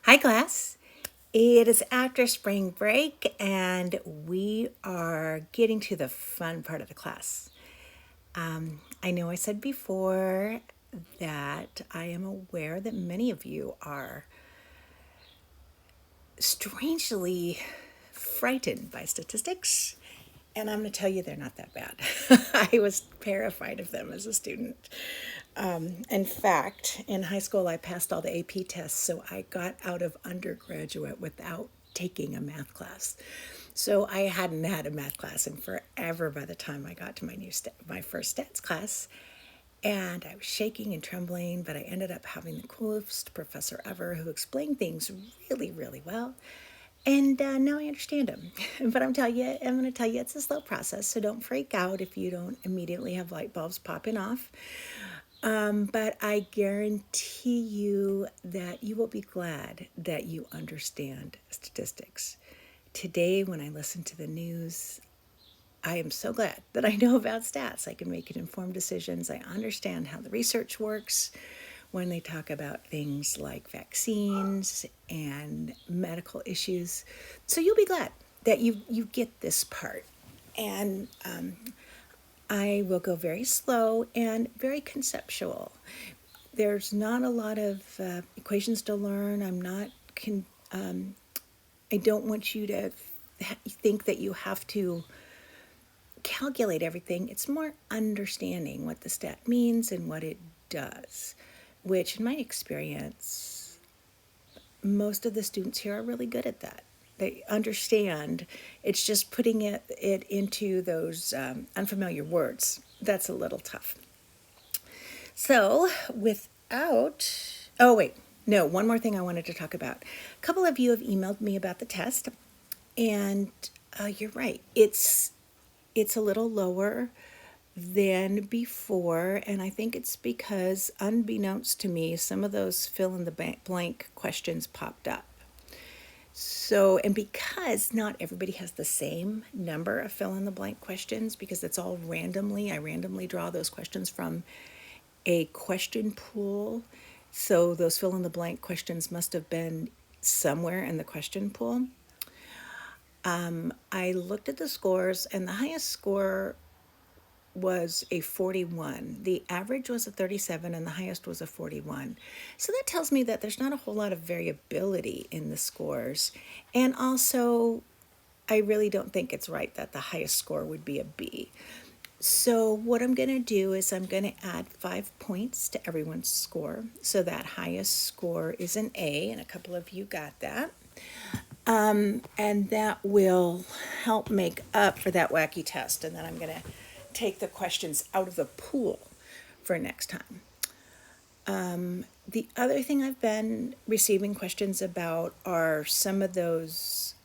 Hi, class. It is after spring break, and we are getting to the fun part of the class. I know I said before that I am aware that many of you are strangely frightened by statistics, and I'm going to tell you they're not that bad. I was terrified of them as a student. In fact, in high school, I passed all the AP tests, so I got out of undergraduate without taking a math class. So I hadn't had a math class in forever by the time I got to my first stats class. And I was shaking and trembling, but I ended up having the coolest professor ever who explained things really, really well. And now I understand them. But I'm going to tell you, it's a slow process. So don't freak out if you don't immediately have light bulbs popping off. But I guarantee you that you will be glad that you understand statistics. Today, when I listen to the news, I am so glad that I know about stats. I can make informed decisions. I understand how the research works when they talk about things like vaccines and medical issues. So you'll be glad that you get this part. And I will go very slow and very conceptual. There's not a lot of equations to learn. I don't want you to think that you have to calculate everything. It's more understanding what the stat means and what it does, which, in my experience, most of the students here are really good at that. They understand. It's just putting it into those unfamiliar words. That's a little tough. So, oh, wait, no, one more thing I wanted to talk about. A couple of you have emailed me about the test, and you're right. It's a little lower than before, and I think it's because, unbeknownst to me, some of those fill in the blank questions popped up. So, and because not everybody has the same number of fill in the blank questions, because it's all I randomly draw those questions from a question pool. So, those fill in the blank questions must have been somewhere in the question pool. I looked at the scores, and the highest score was a 41. The average was a 37 and the highest was a 41. So that tells me that there's not a whole lot of variability in the scores. And also, I really don't think it's right that the highest score would be a B. So what I'm going to do is I'm going to add 5 points to everyone's score. So that highest score is an A, and a couple of you got that. And that will help make up for that wacky test. And then I'm going to take the questions out of the pool for next time. The other thing I've been receiving questions about are some of those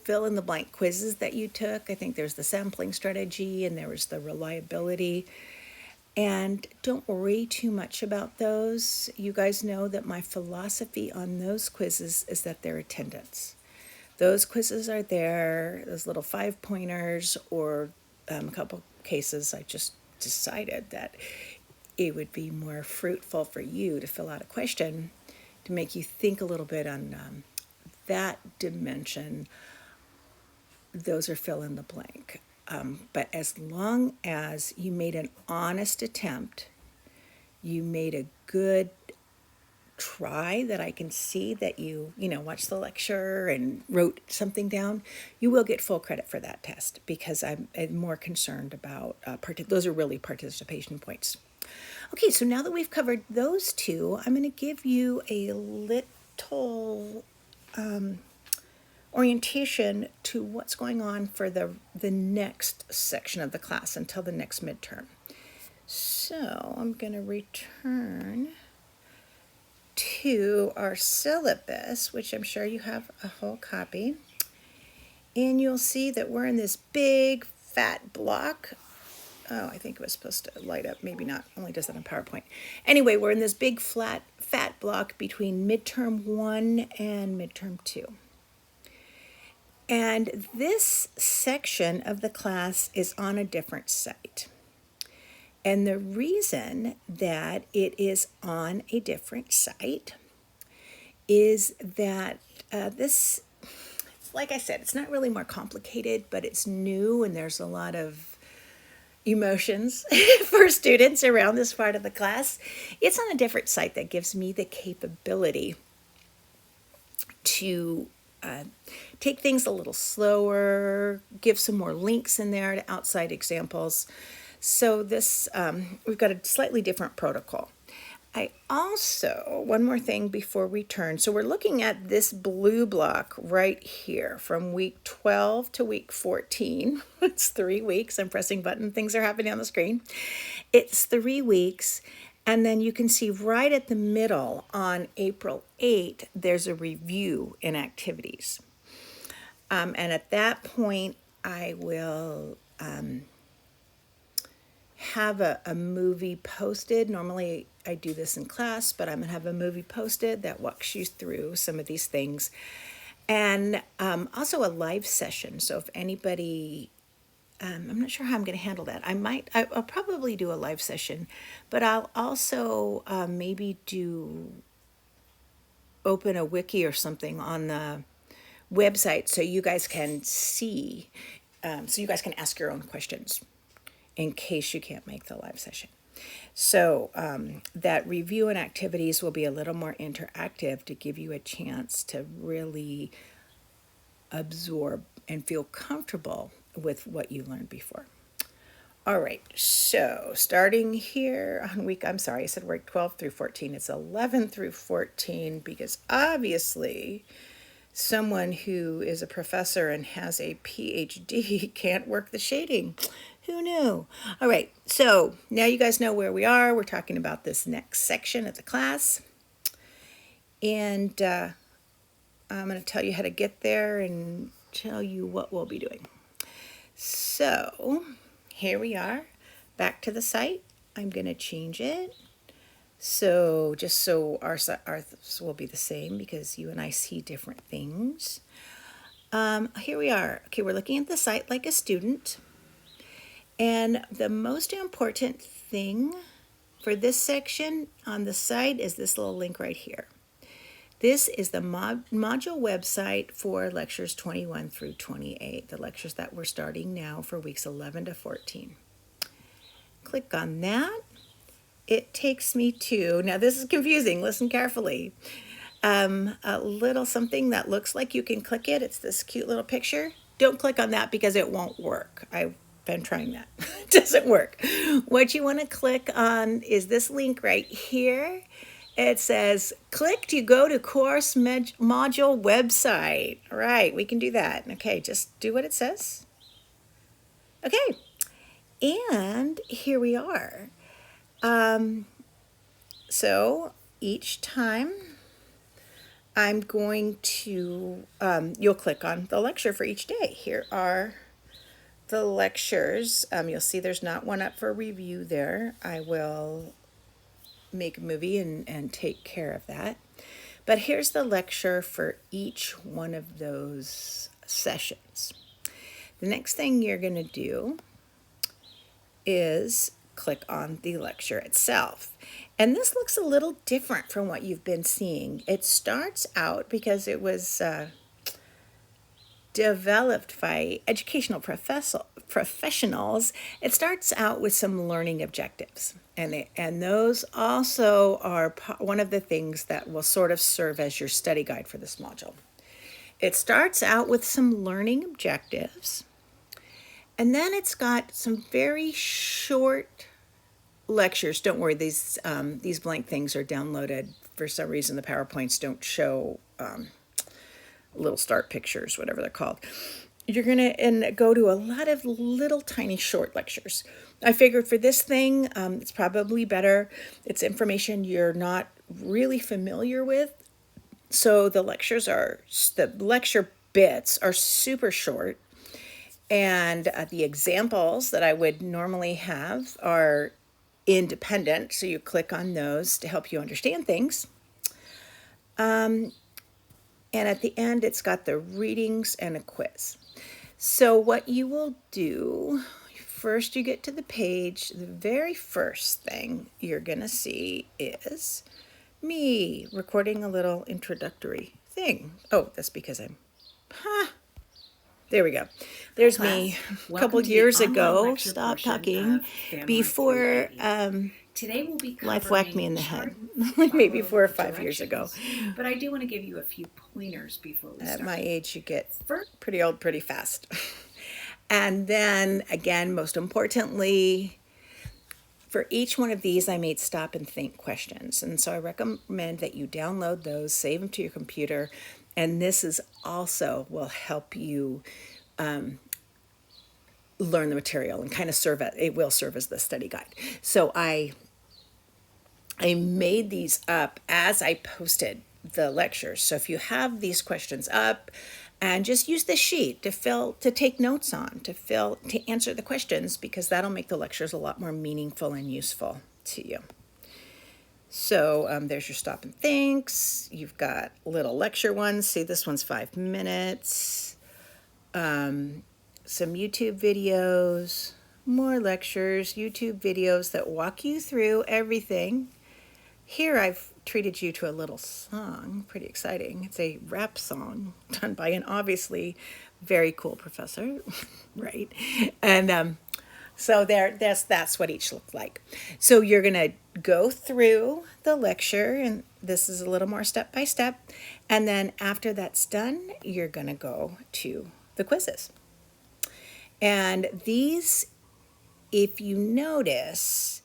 fill in the blank quizzes that you took. I think there's the sampling strategy and there was the reliability. And don't worry too much about those. You guys know that my philosophy on those quizzes is that they're attendance. Those quizzes are there, those little 5 pointers, or a couple cases I just decided that it would be more fruitful for you to fill out a question to make you think a little bit on that dimension. Those are fill in the blank. But as long as you made an honest attempt, you made a good try that I can see that you watched the lecture and wrote something down, you will get full credit for that test because I'm more concerned about, those are really participation points. Okay, so now that we've covered those two, I'm going to give you a little orientation to what's going on for the next section of the class until the next midterm. So I'm going to return to our syllabus, which I'm sure you have a whole copy. And you'll see that we're in this big fat block. Oh, I think it was supposed to light up. Maybe not. Only does that on PowerPoint. Anyway, we're in this big fat block between midterm 1 and midterm 2. And this section of the class is on a different site. And the reason that it is on a different site is that this, like I said, it's not really more complicated, but it's new and there's a lot of emotions for students around this part of the class. It's on a different site that gives me the capability to take things a little slower, give some more links in there to outside examples. So this, we've got a slightly different protocol. I also, one more thing before we turn. So we're looking at this blue block right here from week 12 to week 14. It's 3 weeks. I'm pressing button. Things are happening on the screen. It's 3 weeks. And then you can see right at the middle on April 8th, there's a review in activities. And at that point, I will have a movie posted. Normally I do this in class, but I'm going to have a movie posted that walks you through some of these things. And also a live session. So if anybody, I'm not sure how I'm going to handle that. I'll probably do a live session, but I'll also maybe open a wiki or something on the website so you guys can see, so you guys can ask your own questions in case you can't make the live session. So that review and activities will be a little more interactive to give you a chance to really absorb and feel comfortable with what you learned before. All right, so starting here on I said week 12 through 14. It's 11 through 14 because obviously someone who is a professor and has a PhD can't work the shading. Who knew? All right, so now you guys know where we are. We're talking about this next section of the class. And I'm going to tell you how to get there and tell you what we'll be doing. So here we are, back to the site. I'm going to change it. So just so ours will be the same because you and I see different things. Here we are. Okay, we're looking at the site like a student. And the most important thing for this section on the site is this little link right here. This is the module website for lectures 21 through 28, the lectures that we're starting now for weeks 11 to 14. Click on that. It takes me to, now this is confusing, listen carefully, a little something that looks like you can click it. It's this cute little picture. Don't click on that because it won't work. I've been trying that. It doesn't work. What you want to click on is this link right here. It says, click to go to course module website. All right, we can do that. Okay, just do what it says. Okay, and here we are. So each time I'm going to, you'll click on the lecture for each day. Here are the lectures. You'll see there's not one up for review there. I will make a movie and take care of that. But here's the lecture for each one of those sessions. The next thing you're going to do is click on the lecture itself. And this looks a little different from what you've been seeing. It starts out, because it was developed by educational professionals, it starts out with some learning objectives. And those also are one of the things that will sort of serve as your study guide for this module. It starts out with some learning objectives, and then it's got some very short lectures. Don't worry, these blank things are downloaded. For some reason, the PowerPoints don't show little start pictures, whatever they're called. You're going to go to a lot of little tiny short lectures. I figured for this thing, it's probably better. It's information you're not really familiar with. So the lecture bits are super short. And the examples that I would normally have are independent. So you click on those to help you understand things. And at the end, it's got the readings and a quiz. So what you will do, first you get to the page, the very first thing you're going to see is me recording a little introductory thing. Oh, that's because there we go. There's me a couple years ago. Stop talking before Today we'll be life whacked me in the head, like maybe 4 or 5 years ago. But I do want to give you a few pointers before we start. At my age, you get pretty old pretty fast. And then again, most importantly, for each one of these, I made stop and think questions. And so I recommend that you download those, save them to your computer. And this is also will help you learn the material and kind of it will serve as the study guide. So I made these up as I posted the lectures. So if you have these questions up, and just use the sheet to take notes on, to answer the questions, because that'll make the lectures a lot more meaningful and useful to you. So there's your stop and thinks. You've got little lecture ones. See, this one's 5 minutes. Some YouTube videos, more lectures, YouTube videos that walk you through everything. Here I've treated you to a little song, pretty exciting. It's a rap song done by an obviously very cool professor, right? And so that's what each looked like. So you're gonna go through the lecture, and this is a little more step by step. And then after that's done, you're gonna go to the quizzes. And these, if you notice,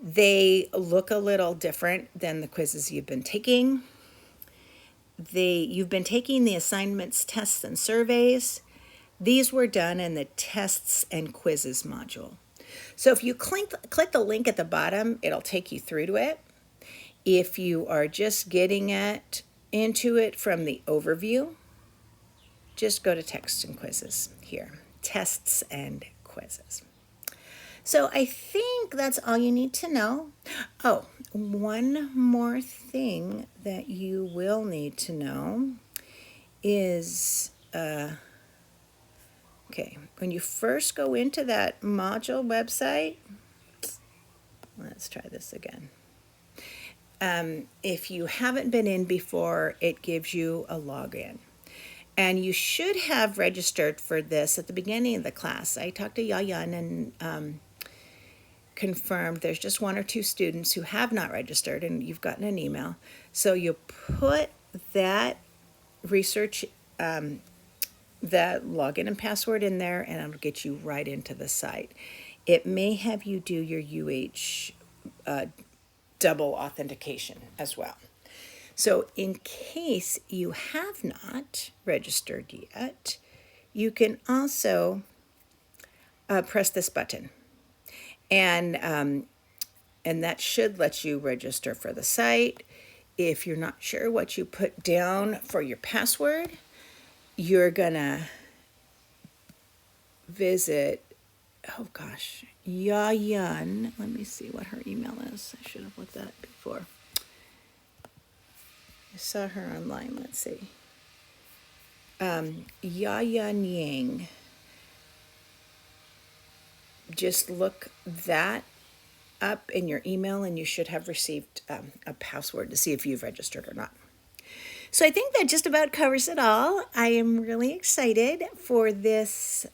they look a little different than the quizzes you've been taking. You've been taking the assignments, tests, and surveys. These were done in the tests and quizzes module. So if you click the link at the bottom, it'll take you through to it. If you are just getting into it from the overview, just go to tests and quizzes here. Tests and quizzes. So I think that's all you need to know. Oh, one more thing that you will need to know is, okay, when you first go into that module website, let's try this again. If you haven't been in before, it gives you a login. And you should have registered for this at the beginning of the class. I talked to Yayan and confirmed there's just 1 or 2 students who have not registered, and you've gotten an email. So you put that research, that login and password in there, and it'll get you right into the site. It may have you do your double authentication as well. So in case you have not registered yet, you can also press this button. And that should let you register for the site. If you're not sure what you put down for your password, you're gonna visit, Yayan. Let me see what her email is. I should have looked that up before. I saw her online. Let's see. Yayan Yang. Just look that up in your email, and you should have received a password to see if you've registered or not. So I think that just about covers it all. I am really excited for this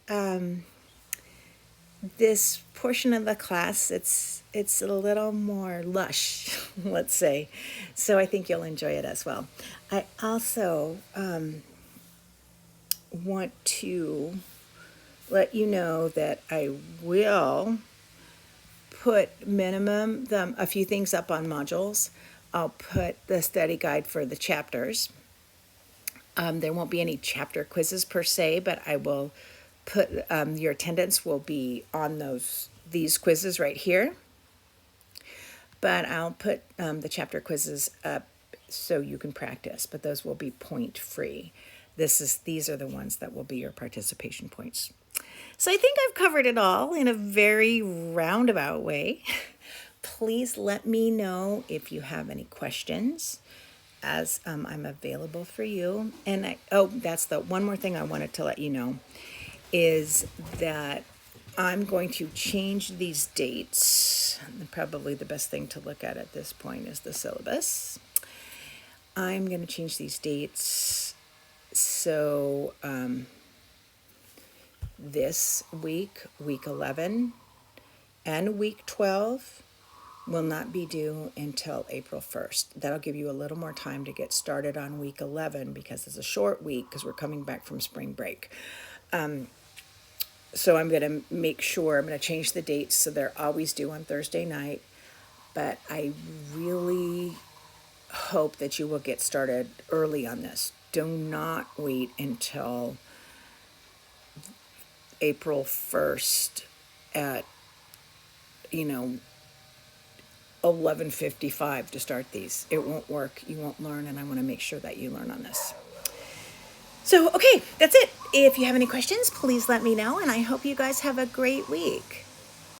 this portion of the class. It's a little more lush, let's say. So I think you'll enjoy it as well. I also want to let you know that I will put a few things up on modules. I'll put the study guide for the chapters. There won't be any chapter quizzes per se, but I will put your attendance will be on these quizzes right here. But I'll put the chapter quizzes up so you can practice, but those will be point free. These are the ones that will be your participation points. So I think I've covered it all in a very roundabout way. Please let me know if you have any questions, as I'm available for you. And that's the one more thing I wanted to let you know, is that I'm going to change these dates. Probably the best thing to look at this point is the syllabus. I'm going to change these dates. So this week, week 11 and week 12 will not be due until April 1st. That'll give you a little more time to get started on week 11 because it's a short week because we're coming back from spring break. So I'm going to make sure, I'm going to change the dates so they're always due on Thursday night. But I really hope that you will get started early on this. Do not wait until April 1st at, 11:55 to start these. It won't work. You won't learn, and I want to make sure that you learn on this. So, okay, that's it. If you have any questions, please let me know, and I hope you guys have a great week.